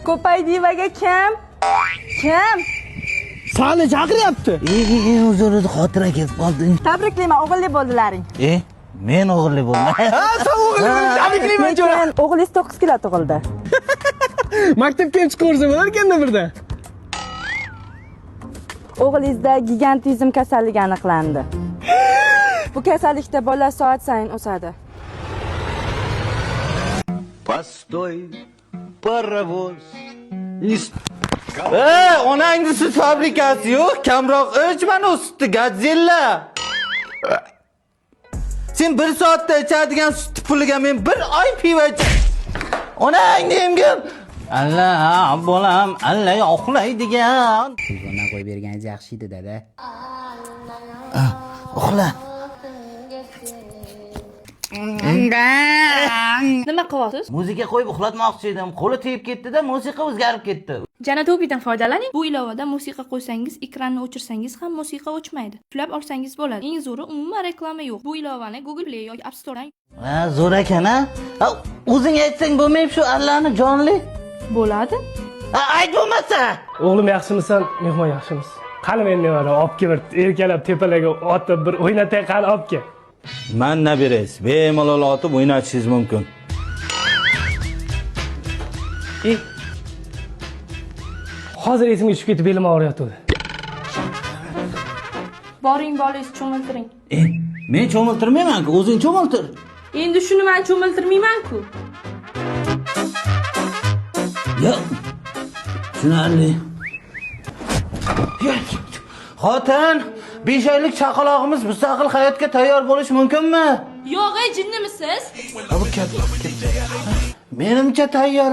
Ko'paydivaga kim? Kim? Sani chaqiryapti. O'zini xotira ketib qoldi. Tabriklayman, o'g'illi bo'ldilaring. Men o'g'irli bo'ldim. Ha, sen o'g'illi tabriklayman jo'ra. O'g'lingiz 9 kilo tug'ildi. Maktabga ham chiqib ko'rsa bo'lar ekanda birda. O'g'lingizda gigantizm kasalligi aniqlandi. Bu kasallikda bola soat sayin o'sadi. Постой, паровоz. Onangni sut fabrikasi yo'q, kamroq o'chmani o'sdi, Godzilla. Sen 1 soatda ichadigan sut puliga men 1 oy pivo ichaman. Onangni emgin. Allah, bolam, Allah uxlaydigan. Telefondan qo'yib berganingiz yaxshi edi, dada. Uxla. Nima qilyapsiz? Muzika qo'yib uxlatmoqchi edim. Qo'li tegib ketdi-da, musiqa o'zgarib ketdi. Janatopidan foydalaning. Bu ilovada musiqa qo'ysangiz, ekranni o'chirsangiz ham musiqa o'chmaydi. Yuklab olsangiz bo'ladi. Eng zo'ri umuman reklama yo'q. Bu ilovani Google Play yoki App Store'dan Ha, zo'r ekan-a? O'zing aytsang bo'lmaydi shu Allahni jonli. bo'ladi. Ayt bo'lmasa. O'g'lim yaxshimisan, mehmon yaxshimiz. Qani men nevara olib kelib erkalab tepalarga otib bir o'ynatay qani olib kel. Man nabirasiz, bemalol otib o'ynatishingiz mumkin. Hozir esimga tushib ketib belim og'riyotdi. Boring, bolangizni cho'miltiring. Men cho'miltirmayman-ku, o'zing cho'miltir. Endi shuni men cho'miltirmayman-ku. Yo'q. Tushunarli. Xotin, 5 oylik chaqalog'imiz mustaqil hayotga tayyor bo'lish mumkinmi? Yo'q, jinnimisiz? Menimcha tayyor.